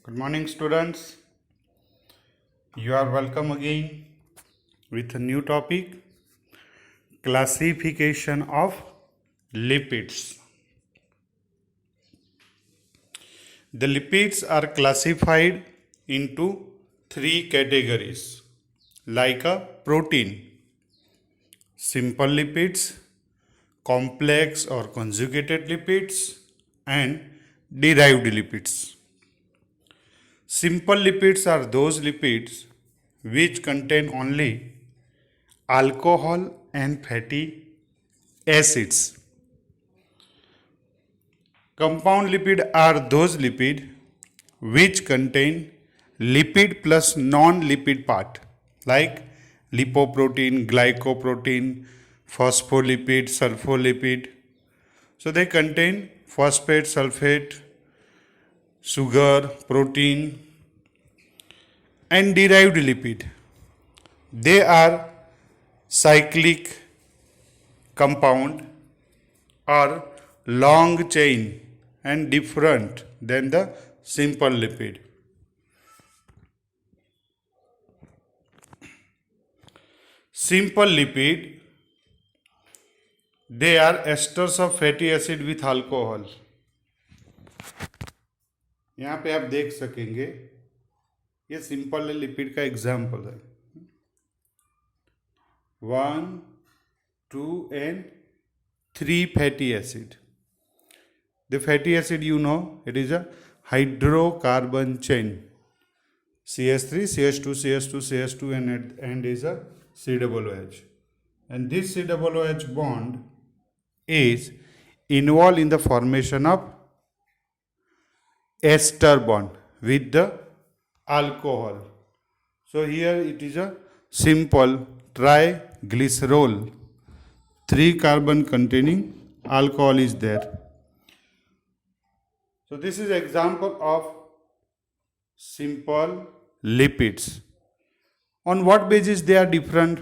Good morning, students. You are welcome again with a new topic, classification of lipids. The lipids are classified into three categories like a protein: simple lipids, complex or conjugated lipids, and derived lipids. Simple lipids are those lipids which contain only alcohol and fatty acids. Compound lipid are those lipids which contain lipid plus non-lipid part like lipoprotein, glycoprotein, phospholipid, sulfolipid. So they contain phosphate, sulfate, sugar, protein, and derived lipid. They are cyclic compound or long chain and different than the simple lipid. Simple lipid, they are esters of fatty acid with alcohol. यहाँ पे आप देख सकेंगे ये simple lipid का example है 1, 2 and 3 fatty acid. The fatty acid, you know, it is a hydrocarbon chain. CH3, CH2, CH2, CH2 and at the end is a COOH. And this COOH bond is involved in the formation of ester bond with the alcohol. So here it is a simple triglycerol. 3 carbon containing alcohol is there. So this is example of simple lipids. On what basis they are different?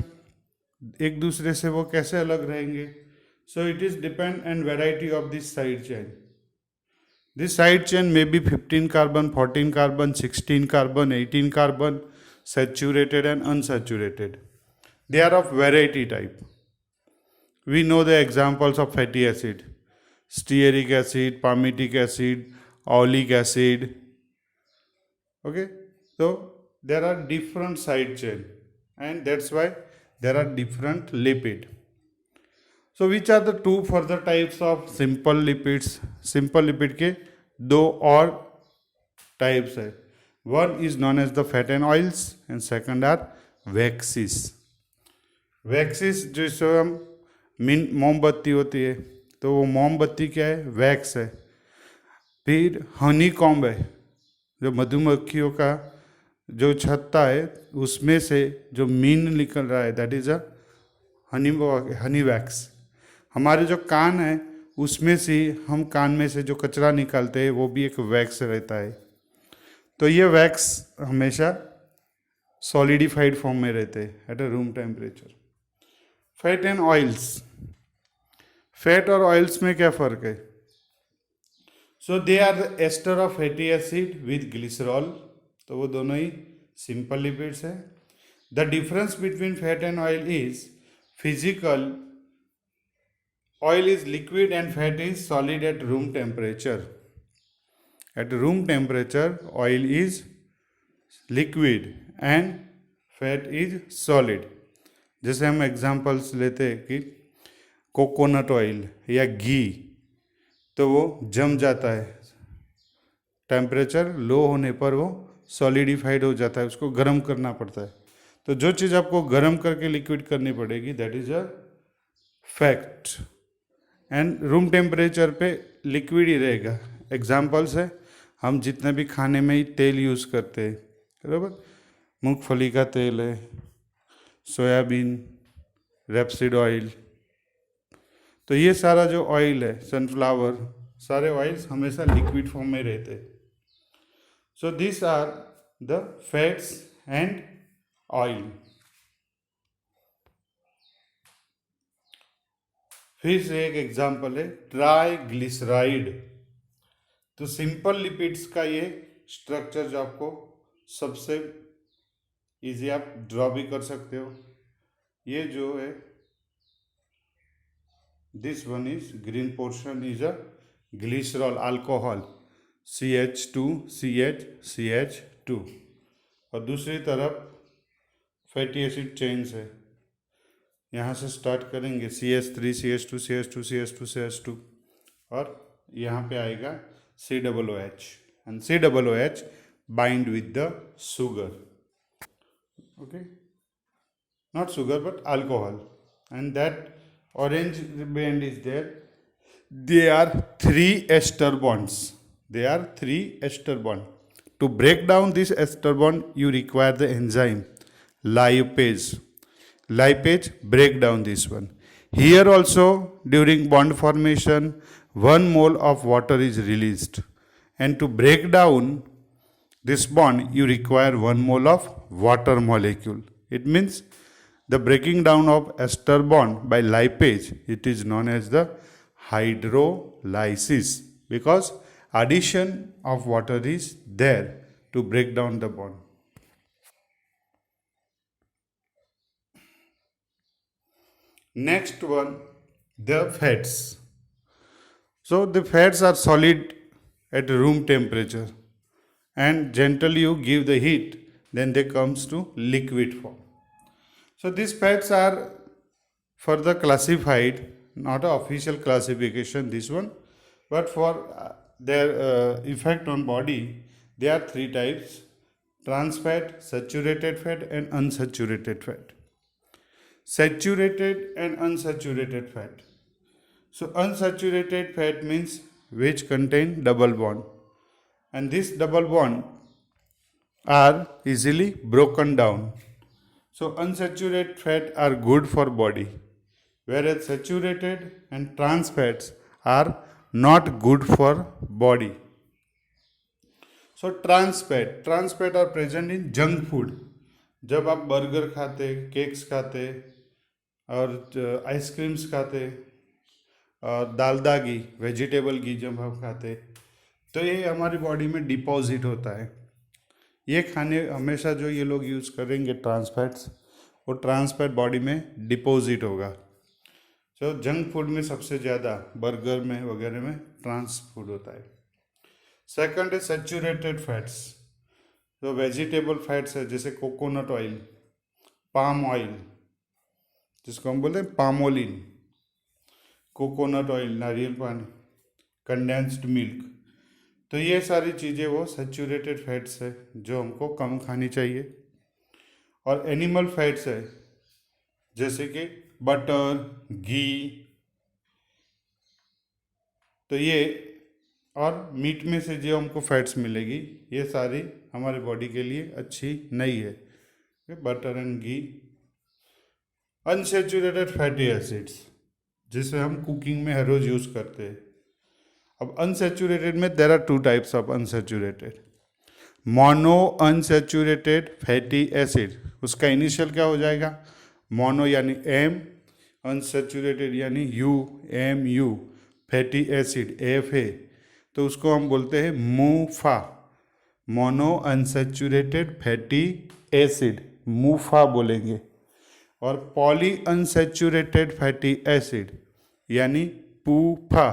एक दूसरे से वो कैसे अलग रहेंगे? So it is depend on variety of this side chain. This side chain may be 15 carbon, 14 carbon, 16 carbon, 18 carbon, saturated and unsaturated. They are of variety type. We know the examples of fatty acid: stearic acid, palmitic acid, oleic acid. Okay, so there are different side chain and that's why there are different lipid. So which are the two further types of simple lipids? Simple lipid के दो और types है. One is known as the fat and oils and second are waxes. Waxes जो इसको हम मोमबत्ती होती है तो वो मोमबत्ती क्या है? वैक्स है. फिर हनी कॉम्ब है जो मधुमक्खियों का जो छत्ता है उसमें से जो मीन निकल रहा है that is a honey wax. हमारे जो कान है उसमें से हम कान में से जो कचरा निकालते हैं वो भी एक वैक्स रहता है. तो ये वैक्स हमेशा सॉलिडिफाइड फॉर्म में रहते हैं at a room temperature. Fat and oils. Fat और ऑयल्स में क्या फ़र्क है? So they are the ester of fatty acid with glycerol. तो वो दोनों ही सिंपल लिपिड्स है. The difference between fat and oil is physical. Oil is liquid and fat is solid at room temperature. At room temperature, oil is liquid and fat is solid. जैसे हम examples लेते हैं कि coconut oil या घी तो वो जम जाता है. टेम्परेचर लो होने पर वो सॉलिडिफाइड हो जाता है, उसको गर्म करना पड़ता है. तो जो चीज़ आपको गर्म करके लिक्विड करनी पड़ेगी that is a fact. And room temperature पे लिक्विड ही रहेगा. एग्जाम्पल्स है हम जितने भी खाने में ही तेल यूज़ करते हैं बराबर. मूंगफली का तेल है, सोयाबीन, रेपसीड ऑयल. तो ये सारा जो ऑयल है, सनफ्लावर, सारे ऑयल्स हमेशा लिक्विड फॉर्म में रहते हैं. So this are the fats and oil. फिर से एक एग्जाम्पल है ट्राइग्लिसराइड. तो सिंपल लिपिड्स का ये स्ट्रक्चर जो आपको सबसे इजी आप ड्रॉ भी कर सकते हो। ये जो है this one is green portion is a glycerol alcohol CH2CH2 और दूसरी तरफ फैटी एसिड चेन्स है। यहाँ से स्टार्ट करेंगे CH3 CH2 CH2 CH2 CH2 और यहाँ पे आएगा COOH and COOH bind with the sugar, okay, not sugar but alcohol, and that orange band is there. They are three ester bonds. They are three ester bond. To break down this ester bond, you require the enzyme lipase. Lipase break down this one. Here also, during bond formation, 1 mole of water is released, and to break down this bond, you require 1 mole of water molecule. It means the breaking down of ester bond by lipase, it is known as the hydrolysis, because addition of water is there to break down the bond. Next one, the fats. So the fats are solid at room temperature, and gently you give the heat, then they comes to liquid form. So these fats are further classified, not an official classification this one, but for their effect on body, there are 3 types: trans fat, saturated fat and unsaturated fat. Saturated and unsaturated fat. So unsaturated fat means which contain double bond, and this double bond are easily broken down. So unsaturated fat are good for body, whereas saturated and trans fats are not good for body. So trans fat are present in junk food. जब आप burger खाते, cakes खाते और ice creams खाते और दालदा घी, vegetable घी जब हम खाते, तो ये हमारी बॉडी में डिपॉजिट होता है। ये खाने हमेशा जो ये लोग यूज़ करेंगे ट्रांस फैट्स, वो ट्रांस फैट बॉडी में डिपॉजिट होगा। तो जंक फूड में सबसे ज़्यादा बर्गर में वगैरह में ट्रांस फूड होता है। सेकंड है सैचुरेटेड फैट्स। तो वेजिटेबल फैट्स है जैसे कोकोनट ऑयल, पाम ऑयल जिसको हम बोलते हैं पामोलिन, कोकोनट ऑयल नारियल पानी, कंडेंस्ड मिल्क, तो ये सारी चीज़ें वो सैचुरेटेड फैट्स है जो हमको कम खानी चाहिए। और एनिमल फैट्स है जैसे कि बटर, घी, तो ये और मीट में से जो हमको फैट्स मिलेगी ये सारी हमारे बॉडी के लिए अच्छी नहीं है, butter and ghee. Unsaturated fatty acids जिसे हम कुकिंग में हर रोज यूज़ करते हैं। अब अनसैचुरेटेड में there are 2 types of unsaturated. Mono unsaturated fatty acid, उसका इनिशियल क्या हो जाएगा? मोनो यानी M, अनसैचुरेटेड यानी UMU, फैटी एसिड FA, तो उसको हम बोलते हैं MUFA, mono unsaturated fatty acid, MUFA बोलेंगे। और पॉली अनसैचुरेटेड फैटी एसिड यानी PUFA,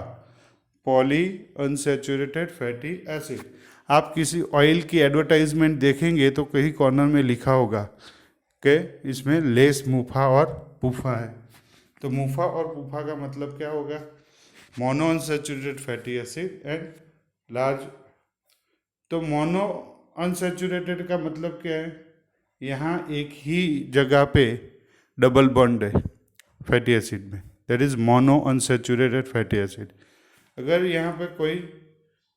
poly unsaturated fatty acid. आप किसी ऑयल की एडवर्टाइजमेंट देखेंगे तो कहीं कॉर्नर में लिखा होगा कि इसमें लेस मूफा और पूफा है। तो मूफा और पूफा का मतलब क्या होगा? Mono unsaturated fatty acid and large. तो मोनो अनसैचुरेटेड का मतलब क्या है? यहाँ एक ही जगह पे डबल बॉन्ड है फैटी एसिड में, that is mono unsaturated fatty acid. अगर यहाँ पे कोई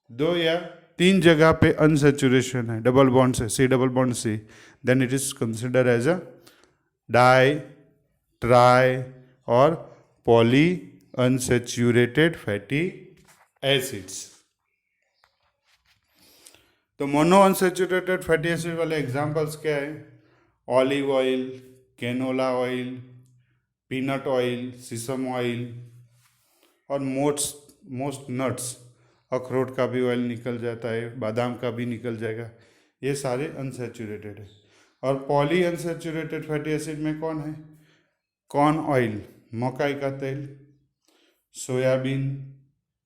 2 या 3 जगह पे अनसैचुरेशन है, डबल बॉन्ड से C double bond C, then it is consider as a di, tri और पॉली अनसैचुरेटेड फैटी एसिड्स। तो मोनो अनसैचुरेटेड फैटी एसिड वाले एग्जांपल्स क्या है? Olive oil, canola oil, peanut oil, sesame oil और most nuts अखरोट का भी oil निकल जाता है, बादाम का भी निकल जाएगा, ये सारे अनसेचुरेटेड है। और पॉली अनसेचुरेटेड फैटी एसिड में कौन है? कॉर्न ऑयल, मकई का तेल, सोयाबीन,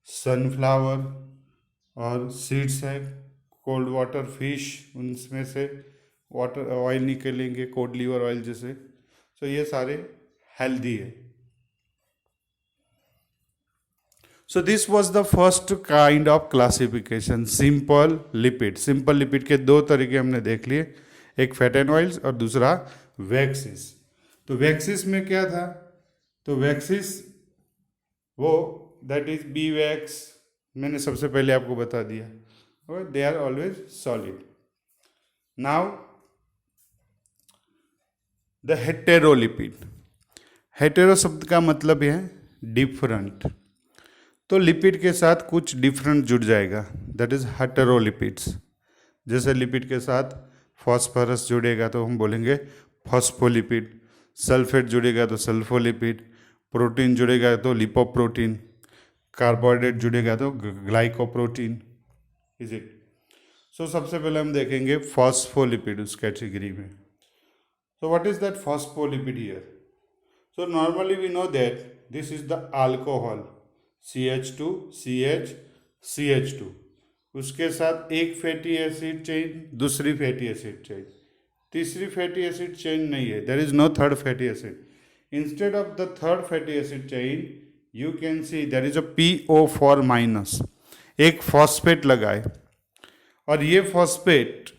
सनफ्लावर और सीड्स है, कोल्ड वाटर फिश, उनमें से वाटर ऑयल निकलेंगे, कोड लीवर ऑयल जैसे। तो ये सारे हेल्दी है। So this was the first kind of classification, simple lipid. Simple lipid के दो तरीके हमने देख लिए, एक फैट एंड ऑयल्स और दूसरा वैक्सिस। तो वैक्सिस में क्या था? तो वैक्सिस वो दैट इज बी वैक्स, मैंने सबसे पहले आपको बता दिया, they are always solid. Now the heterolipid. Hetero शब्द का मतलब है डिफरेंट, तो लिपिड के साथ कुछ डिफरेंट जुड़ जाएगा, दैट इज हेटेरोलिपिड्स। जैसे लिपिड के साथ फॉस्फोरस जुड़ेगा तो हम बोलेंगे फॉस्फोलिपिड, सल्फेट जुड़ेगा तो सल्फोलिपिड, प्रोटीन जुड़ेगा तो लिपोप्रोटीन, कार्बोहाइड्रेट जुड़ेगा तो ग्लाइकोप्रोटीन, इज इट। सो सबसे पहले हम देखेंगे फॉस्फोलिपिड उस कैटेगरी में। So what is that phospholipid here? So normally we know that this is the alcohol CH2 CH CH2, उसके साथ एक फैटी एसिड चेन, दूसरी फैटी एसिड चेन, तीसरी फैटी एसिड चेन नहीं है, there is no third fatty acid. Instead of the third fatty acid chain you can see there is a PO4 minus, एक phosphate लगाए और ये phosphate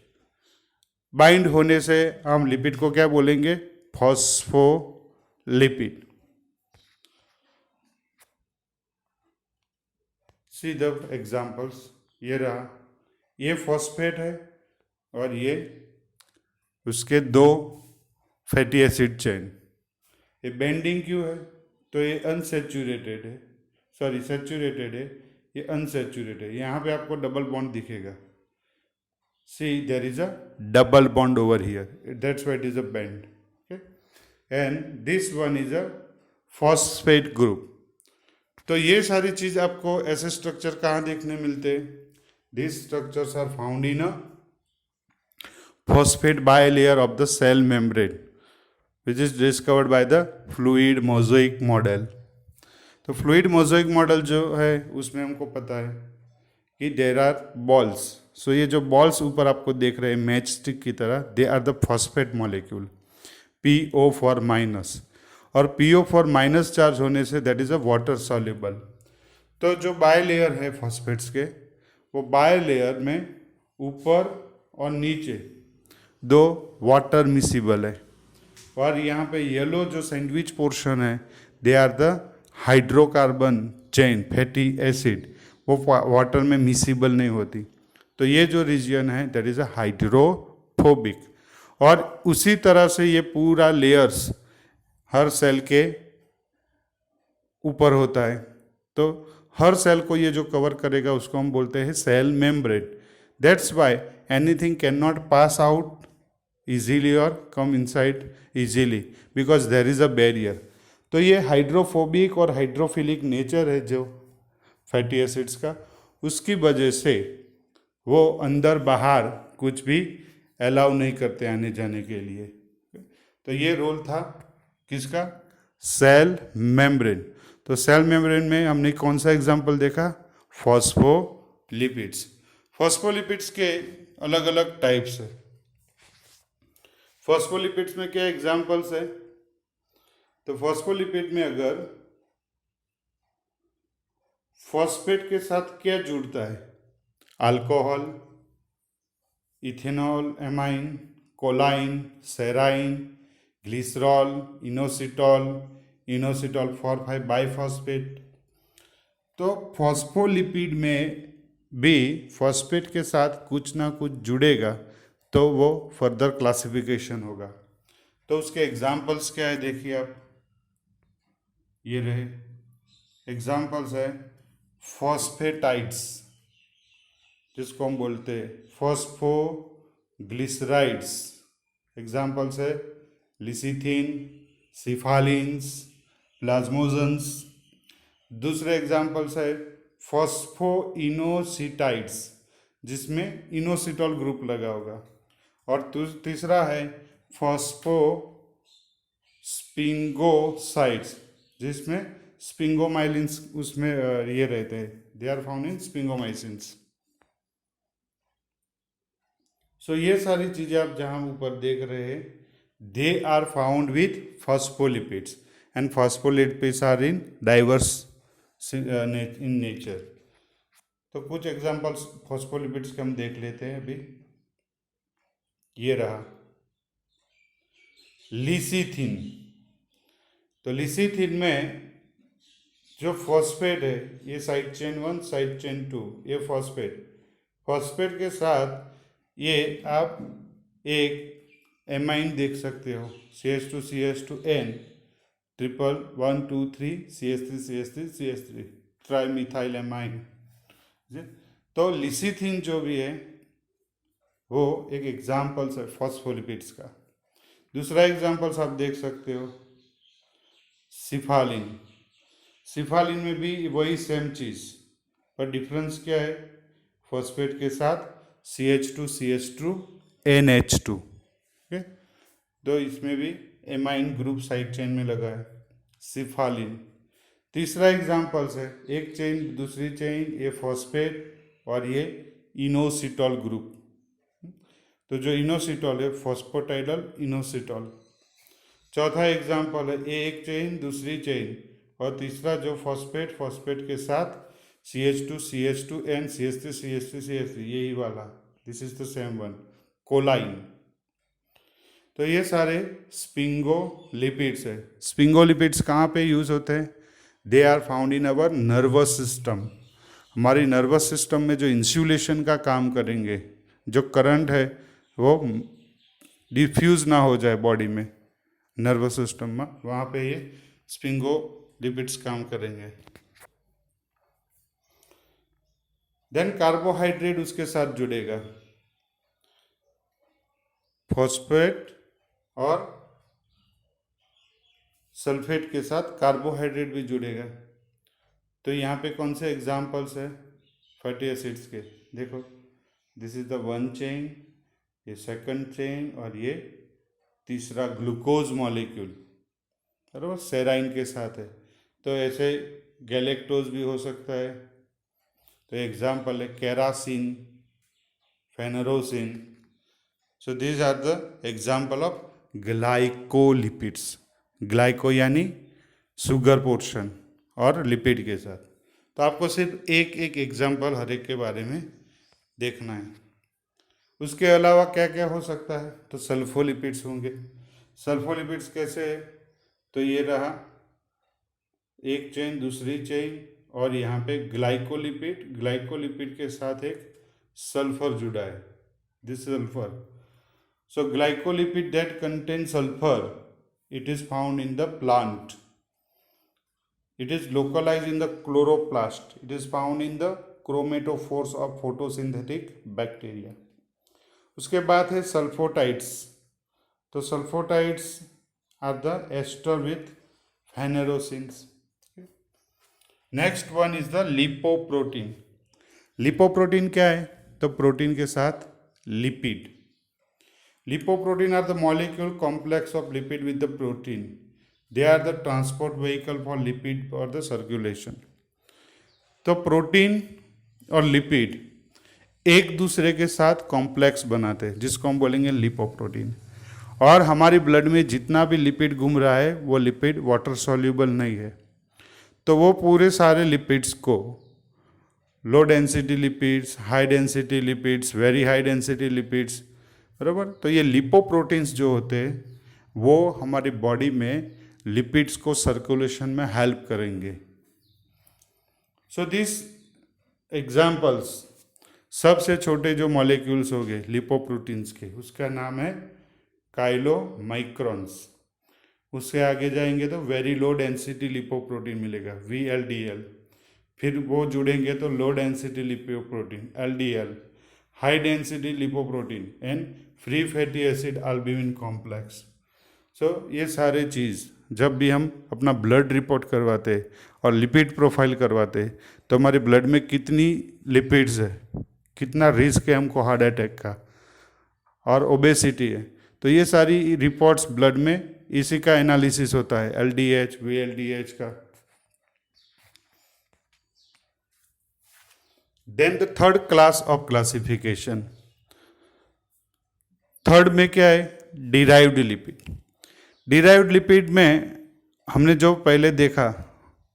bind होने से हम लिपिड को क्या बोलेंगे? फॉस्फोलिपिड। सी द एग्जाम्पल्स, ये रहा, ये फॉस्फेट है और ये उसके दो फैटी एसिड चेन। ये बेंडिंग क्यों है? तो ये अनसेचुरेटेड है, सॉरी सेचुरेटेड है, ये अनसेचुरेटेड है। यहाँ पे आपको डबल बॉन्ड दिखेगा, see there is a double bond over here, that's why it is a bend, okay, and this one is a phosphate group। तो ये सारी चीज आपको ऐसे स्ट्रक्चर कहाँ देखने मिलते हैं? these structures are found in a phosphate bilayer of the cell membrane which is discovered by the fluid mosaic model। तो फ्लूइड मोज़ेक मॉडल जो है उसमें हमको पता है कि देर आर बॉल्स। सो ये जो बॉल्स ऊपर आपको देख रहे हैं मैच स्टिक की तरह, they are the phosphate molecule PO4 minus, और PO4 माइनस चार्ज होने से that is a water soluble. तो जो बाय लेयर है फॉस्फेट्स के, वो बाय लेयर में ऊपर और नीचे दो वाटर मिसिबल है, और यहाँ पे येलो जो सैंडविच पोर्शन है they are the hydrocarbon chain fatty acid, वो वाटर में मिसिबल नहीं होती। तो ये जो रीजन है दैट इज अ हाइड्रोफोबिक, और उसी तरह से ये पूरा लेयर्स हर सेल के ऊपर होता है। तो हर सेल को ये जो कवर करेगा उसको हम बोलते हैं cell membrane. That's why anything can not pass out easily और come inside easily because there is a barrier. तो ये हाइड्रोफोबिक और हाइड्रोफिलिक नेचर है जो फैटी एसिड्स का, उसकी वजह से वो अंदर बाहर कुछ भी अलाउ नहीं करते आने जाने के लिए। तो ये रोल था किसका? Cell membrane. तो सेल मेम्ब्रेन में हमने कौन सा एग्जाम्पल देखा? फॉस्फोलिपिड्स। फॉस्फोलिपिड्स के अलग अलग टाइप्स है। फॉस्फोलिपिड्स में क्या एग्जाम्पल्स है? तो फॉस्फोलिपिड में अगर फॉस्फेट के साथ क्या जुड़ता है? Alcohol, ethanol, amine, choline, serine, glycerol, inositol, inositol 4,5 biphosphate. तो फॉस्फोलिपिड में भी फॉस्फेट के साथ कुछ ना कुछ जुड़ेगा तो वो फर्दर क्लासिफिकेशन होगा। तो उसके एग्जाम्पल्स क्या है देखिए आप, ये रहे एग्जाम्पल्स है फॉस्फेटाइड्स, जिसको हम बोलते हैं फॉस्फोग्लिसराइड्स। एग्जाम्पल्स है लिसिथिन, सिफालिन्स, प्लाज्मोजन्स। दूसरे एग्जाम्पल्स है फॉस्फोइनोसिटाइड्स, जिसमें इनोसिटॉल ग्रुप लगा होगा, और तीसरा है फॉस्फोस्पिंगोसाइड्स, जिसमें स्पिंगोमाइलिन्स उसमें ये रहते हैं, दे आर फाउंड इन स्पिंगोमाइसिन्स। सो ये सारी चीजें आप जहां ऊपर देख रहे हैं, they are found with phospholipids, and phospholipids are in diverse in nature. तो कुछ एग्जांपल्स फॉस्फोलिपिड्स के हम देख लेते हैं अभी। ये रहा लिसिथिन। तो लिसिथिन में जो फॉस्फेट है, ये साइड चेन 1 साइड चेन 2, ये फॉस्फेट के साथ ये आप एक एमाइन देख सकते हो, CH2CH2N triple 1 2 3 CH3CH3CH3 trimethyl amine. तो लिसिथिन जो भी है वो एक एग्जाम्पल्स है फॉस्फोलिपिड्स का। दूसरा एग्जाम्पल्स आप देख सकते हो सिफालिन। सिफालिन में भी वही सेम चीज, पर डिफरेंस क्या है, फॉस्फेट के साथ CH2CH2 NH2। ओके, तो इसमें भी एमाइन ग्रुप साइड चेन में लगा है सिफालिन। तीसरा एग्जाम्पल्स है, एक चेन दूसरी चेन, ये फॉस्फेट और ये इनोसिटॉल ग्रुप। तो जो इनोसिटॉल है फॉस्फोटाइडल इनोसिटॉल। चौथा एग्जाम्पल है, ये एक चेन दूसरी चेन, और तीसरा जो फॉस्फेट के साथ CH2CH2N CH3CH3CH3, यही वाला, this is the same one, कोलाइन। तो ये सारे स्पिंगोलिपिड्स है। स्पिंगोलिपिड्स कहाँ पे यूज होते हैं? They are found in our nervous system. हमारी नर्वस सिस्टम में जो इंसुलेशन का काम करेंगे, जो करंट है वो डिफ्यूज ना हो जाए बॉडी में, नर्वस सिस्टम में, वहाँ पे ये स्पिंगोलिपिड्स काम करेंगे। देन कार्बोहाइड्रेट उसके साथ जुड़ेगा, फॉस्फेट और सल्फेट के साथ कार्बोहाइड्रेट भी जुड़ेगा। तो यहाँ पे कौन से एग्जाम्पल्स है फैटी एसिड्स के? देखो, this is the one chain, ये सेकंड चेन, और ये तीसरा ग्लूकोज मॉलिक्यूल, बराबर, सेराइन के साथ है। तो ऐसे गैलेक्टोज भी हो सकता है। तो एग्जाम्पल है kerasin, phrenosin. So these are the example of glycolipids. Glyco यानी शुगर पोर्शन, और लिपिड के साथ। तो आपको सिर्फ एक एक एग्जाम्पल हर एक के बारे में देखना है। उसके अलावा क्या क्या हो सकता है? तो सल्फोलिपिड्स होंगे। सल्फोलिपिड्स कैसे है? तो ये रहा एक चेन दूसरी चेन, और यहाँ पे ग्लाइकोलिपिड के साथ एक सल्फर जुड़ा है, this sulphur. So glycolipid that contain sulphur, it is found in the plant. It is localized in the chloroplast. It is found in the chromatophores of photosynthetic bacteria. उसके बाद है सल्फोटाइड्स। तो sulfatides are the ester with phrenosins. Next one is the lipoprotein. Lipoprotein क्या है? तो protein के साथ lipid. Lipoprotein are the molecule complex of lipid with the protein. They are the transport vehicle for lipid or the circulation. तो protein और lipid एक दूसरे के साथ कॉम्प्लेक्स बनाते हैं, जिसको हम बोलेंगे लिपोप्रोटीन। और हमारी ब्लड में जितना भी लिपिड घूम रहा है वो लिपिड वाटर सॉल्यूबल नहीं है। तो वो पूरे सारे लिपिड्स को low density lipids, high density lipids, very high density lipids, बराबर। तो ये लिपोप्रोटीन्स जो होते हैं वो हमारी बॉडी में लिपिड्स को सर्कुलेशन में हेल्प करेंगे। सो दिस एग्जाम्पल्स, सबसे छोटे जो मॉलिक्यूल्स हो गए लिपोप्रोटीन्स के, उसका नाम है काइलोमाइक्रॉन्स। उससे आगे जाएंगे तो वेरी लो डेंसिटी लिपोप्रोटीन मिलेगा, VLDL। फिर वो जुड़ेंगे तो low density lipoprotein, LDL, high density lipoprotein, and free fatty acid albumin complex. So ये सारे चीज़ जब भी हम अपना ब्लड रिपोर्ट करवाते और लिपिड प्रोफाइल करवाते, तो हमारे ब्लड में कितनी लिपिड्स है, कितना रिस्क है हमको हार्ट अटैक का, और ओबेसिटी है। तो ये सारी रिपोर्ट्स ब्लड में इसी का एनालिसिस होता है, LDH VLDH का। Then the third class of classification, third में क्या है, डिराइव्ड लिपिड। डिराइव्ड लिपिड में हमने जो पहले देखा,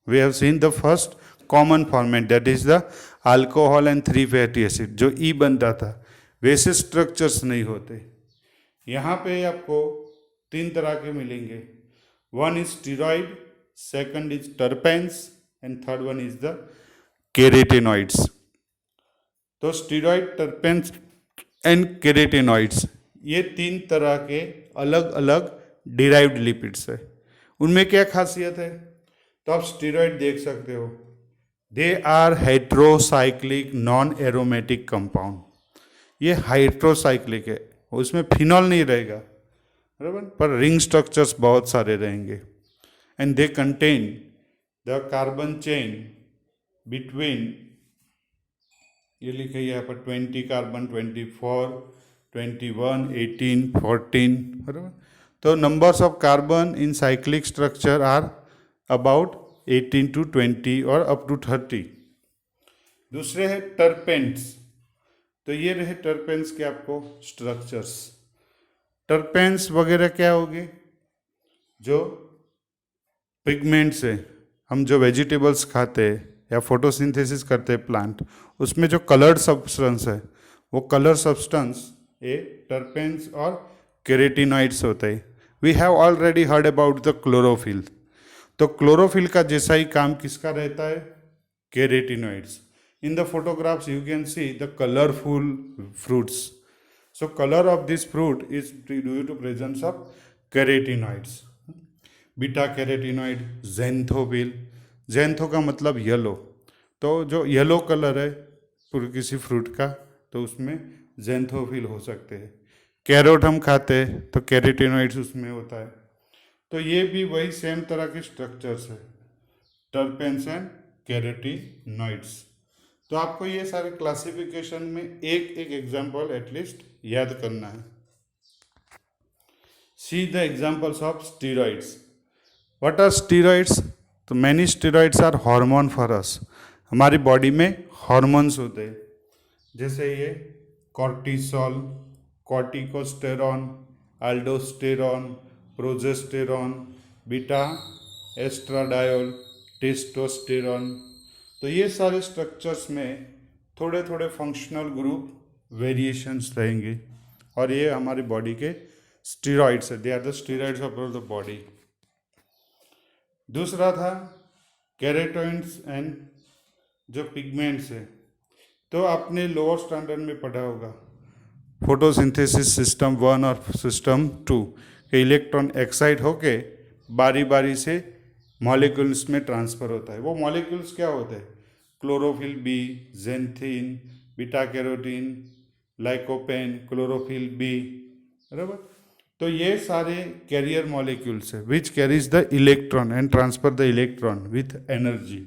we have seen the first common format that is the alcohol and 3 fatty acid, जो ई बनता था, वैसे स्ट्रक्चर्स नहीं होते। यहाँ पे आपको 3 तरह के मिलेंगे, one is steroid, second is terpenes and third one is the carotenoids. तो स्टीरॉइड, टर्पेंस एंड केरेटिनॉइड्स, ये 3 तरह के अलग अलग डिराइव्ड लिपिड्स है। उनमें क्या खासियत है, तो आप स्टीरॉइड देख सकते हो, they are heterocyclic non aromatic compound. ये हाइड्रोसाइक्लिक है, उसमें फिनॉल नहीं रहेगा, बराबर, पर रिंग स्ट्रक्चर्स बहुत सारे रहेंगे। And they contain the carbon chain between, ये लिखे यहाँ पर 20 कार्बन, 24, 21, 18, 14, बराबर। तो numbers of carbon in cyclic structure are about 18 to 20 और अप टू 30। दूसरे है टर्पेंट्स, तो ये रहे टर्पेंट्स के आपको स्ट्रक्चर्स। टर्पेंट्स वगैरह क्या होंगे, जो पिगमेंट्स है, हम जो वेजिटेबल्स खाते हैं या फोटोसिंथेसिस करते हैं प्लांट, उसमें जो कलर्ड सब्सटेंस है, वो कलर सब्सटेंस ये टर्पेंट्स और केरेटिनॉइड्स होते हैं। We have already heard about the chlorophyll, तो क्लोरोफिल का जैसा ही काम किसका रहता है, carotenoids. In the photographs you can see the colourful fruits, so colour of this fruit is due to presence of carotenoids. Beta carotenoid, xanthophyll, xantho का मतलब येलो, तो जो येलो कलर है किसी फ्रूट का, तो उसमें ज़ैंथोफिल हो सकते हैं। कैरोट हम खाते हैं तो कैरोटीनॉइड्स उसमें होता है। तो ये भी वही सेम तरह के स्ट्रक्चर्स है, टर्पेंस एंड कैरोटीनॉइड्स। तो आपको ये सारे क्लासिफिकेशन में एक एक एग्जाम्पल एटलीस्ट याद करना है। See the examples of steroids. What are steroids, तो many steroids are hormone for us, हमारी बॉडी में हार्मोन्स होते हैं, जैसे ये cortisol, corticosterone, aldosterone, progesterone, beta estradiol, testosterone. तो ये सारे स्ट्रक्चर्स में थोड़े थोड़े फंक्शनल ग्रुप वेरिएशंस रहेंगे, और ये हमारी बॉडी के स्टीरॉइड्स है, they are the steroids of the body. दूसरा था केराटिनॉइड्स एंड जो पिगमेंट्स है, तो आपने लोअर स्टैंडर्ड में पढ़ा होगा फोटोसिंथेसिस सिस्टम 1 और सिस्टम 2 के इलेक्ट्रॉन एक्साइट होके बारी बारी से मॉलिक्यूल्स में ट्रांसफर होता है। वो मॉलिक्यूल्स क्या होते हैं, chlorophyll B, xanthine, beta carotene, lycopene, chlorophyll B, बराबर। तो ये सारे कैरियर मॉलिक्यूल्स है which carries the electron and transfer the electron with energy.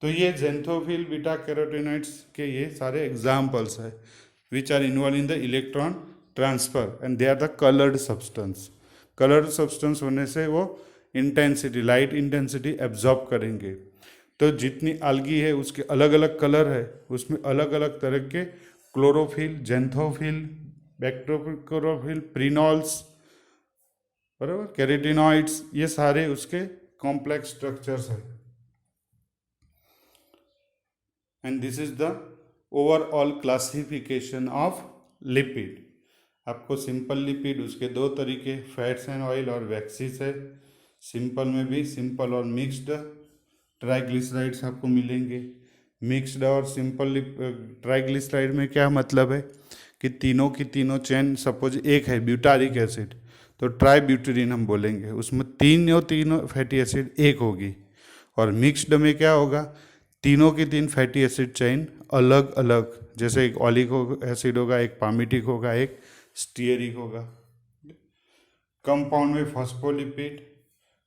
तो ये जेंथोफिल, बीटा कैरोटीनॉइड्स के ये सारे एग्जाम्पल्स है which are involve in the electron transfer, and they are the coloured substance. Coloured substance होने से वो इंटेंसिटी, लाइट इंटेंसिटी एब्जॉर्ब करेंगे। तो जितनी algae है उसके अलग अलग कलर है, उसमें अलग अलग तरह के क्लोरोफिल, जेंथोफिल, बैक्टीरियोफिल, प्रीनॉल्स, बराबर, कैरोटीनॉइड्स, ये सारे उसके कॉम्प्लेक्स स्ट्रक्चर्स है। And this is the overall classification of lipid. आपको सिंपल लिपिड, उसके 2 तरीके, फैट्स एंड ऑयल और वैक्सीज है। सिंपल में भी सिंपल और मिक्स्ड ट्राइग्लिसराइड्स आपको मिलेंगे। मिक्स्ड और सिंपल ट्राइग्लिसराइड में क्या मतलब है कि तीनों की तीनों चेन सपोज एक है ब्यूटारिक एसिड, तो ट्राईब्यूटेरिन हम बोलेंगे, उसमें तीनों फैटी एसिड एक होगी। और मिक्स्ड में क्या होगा, तीनों की 3 फैटी एसिड चेन अलग अलग, जैसे एक ऑलिगो एसिड होगा, एक पामिटिक होगा, एक स्टीयरिक होगा। कंपाउंड में फॉस्फोलिपिड,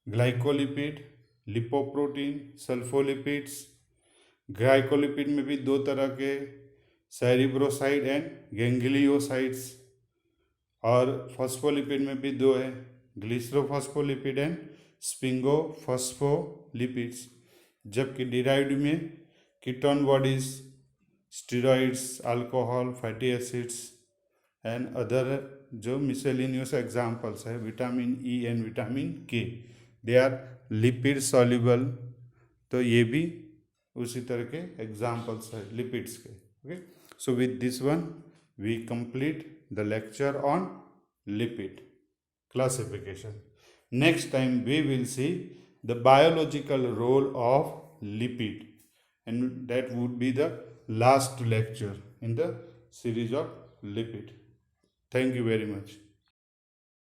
ग्लाइकोलिपिड, लिपोप्रोटीन, सल्फोलिपिड्स, ग्लाइकोलिपिड में भी दो तरह के, सेरिब्रोसाइड एंड गैंग्लियोसाइड्स। और फॉस्फोलिपिड में भी दो है, ग्लिसरोफॉस्फोलिपिड एंड स्पिंगोफॉस्फोलिपिड्स। जबकि डिराइव्ड में ketone bodies, steroids, alcohol, fatty acids and other जो मिसेलिनियस एग्जाम्पल्स है, विटामिन ई एंड विटामिन के, दे आर लिपिड सॉल्युबल। तो ये भी उसी तरह के एग्जाम्पल्स है लिपिड्स के। Okay, so with this one we complete the lecture on lipid classification. Next time we will see the biological role of lipid, and that would be the last lecture in the series of lipid. Thank you very much.